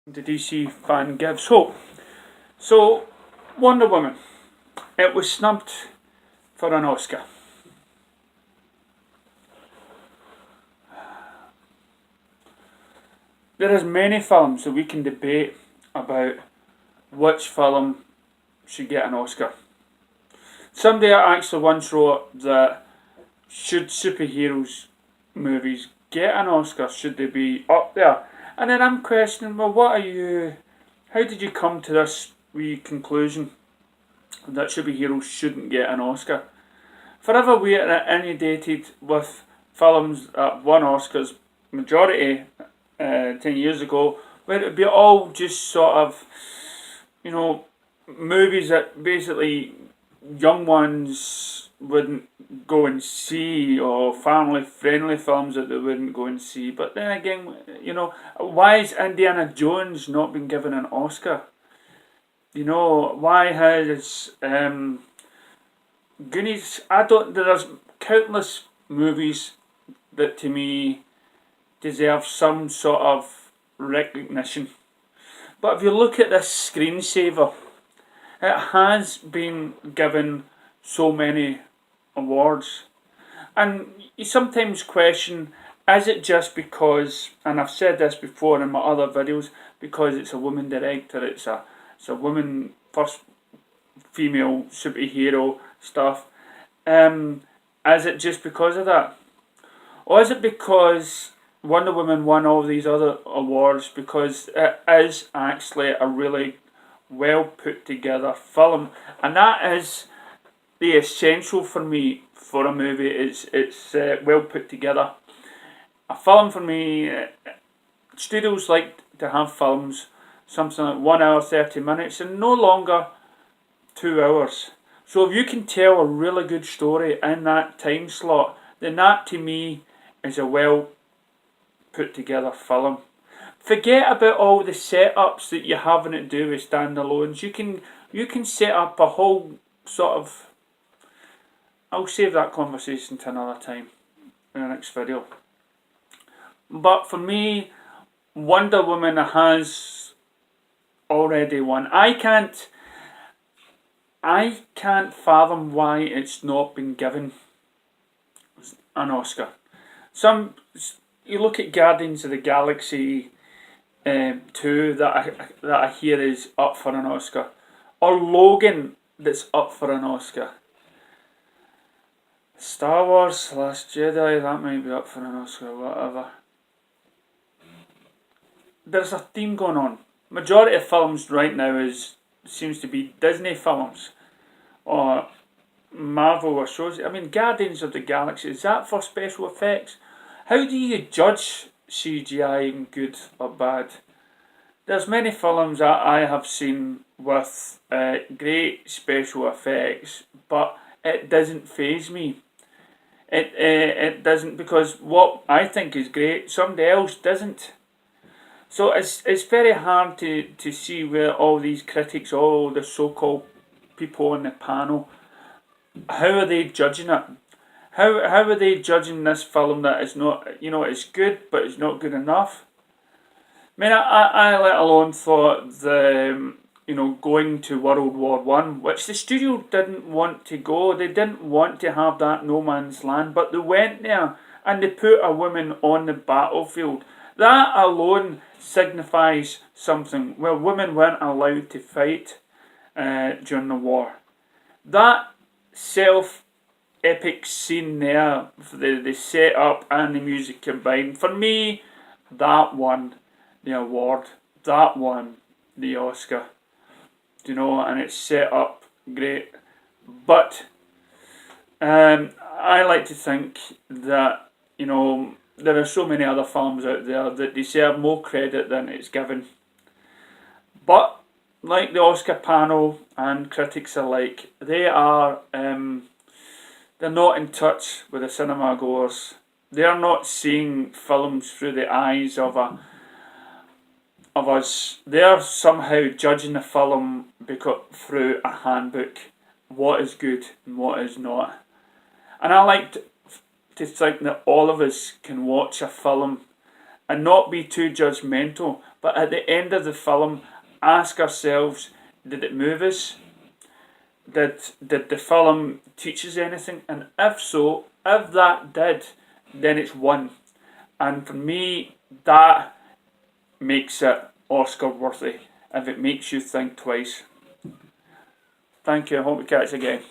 The DC fan gives hope. So, Wonder Woman, it was snubbed for an Oscar. There is many films that we can debate about which film should get an Oscar. Somebody actually once wrote that should superheroes movies get an Oscar? Should they be up there? And then I'm questioning, well, how did you come to this wee conclusion that superheroes shouldn't get an Oscar? Forever we are inundated with films that won Oscars, majority 10 years ago, where it would be all just sort of, you know, movies that basically young ones wouldn't go and see, or family friendly films that they wouldn't go and see. But then again, why has Indiana Jones not been given an Oscar? Why has Goonies? There's countless movies that to me deserve some sort of recognition. But if you look at this screensaver, it has been given so many awards. And you sometimes question, is it just because, and I've said this before in my other videos, because it's a woman director, it's a woman first female superhero stuff. Is it just because of that? Or is it because Wonder Woman won all these other awards because it is actually a really well put together film? And that is the essential for me for a movie. It's well put together. A film for me, studios like to have films something like 1 hour 30 minutes and no longer 2 hours. So if you can tell a really good story in that time slot, then that to me is a well put together film. Forget about all the setups that you're having to do with standalones. You can set up a whole sort of. I'll save that conversation to another time in the next video. But for me, Wonder Woman has already won. I can't fathom why it's not been given an Oscar. You look at Guardians of the Galaxy 2 that I hear is up for an Oscar, or Logan that's up for an Oscar. Star Wars: Last Jedi, that might be up for an Oscar, whatever. There's a theme going on. Majority of films right now seems to be Disney films or Marvel or shows. I mean, Guardians of the Galaxy, is that for special effects? How do you judge CGI good or bad? There's many films that I have seen with great special effects, but it doesn't faze me. It doesn't, because what I think is great, somebody else doesn't. So it's very hard to see where all these critics, all the so-called people on the panel, how are they judging it? How are they judging this film that is not, it's good, but it's not good enough? I mean, I let alone thought the, going to World War One, which the studio didn't want to go. They didn't want to have that no man's land, but they went there and they put a woman on the battlefield. That alone signifies something. Well, women weren't allowed to fight during the war. That epic scene there, the setup and the music combined, for me, that won the award. That won the Oscar. And it's set up great. But I like to think that, there are so many other films out there that deserve more credit than it's given. But, like the Oscar panel and critics alike, they are, they're not in touch with the cinema goers. They're not seeing films through the eyes of us. They're somehow judging the film through a handbook, what is good and what is not. And I like to think that all of us can watch a film and not be too judgmental, But at the end of the film, ask ourselves, did it move us? Did the film teach us anything? And if so, if that did, then it's won. And for me, that makes it Oscar worthy, if it makes you think twice. Thank you, I hope we catch you again.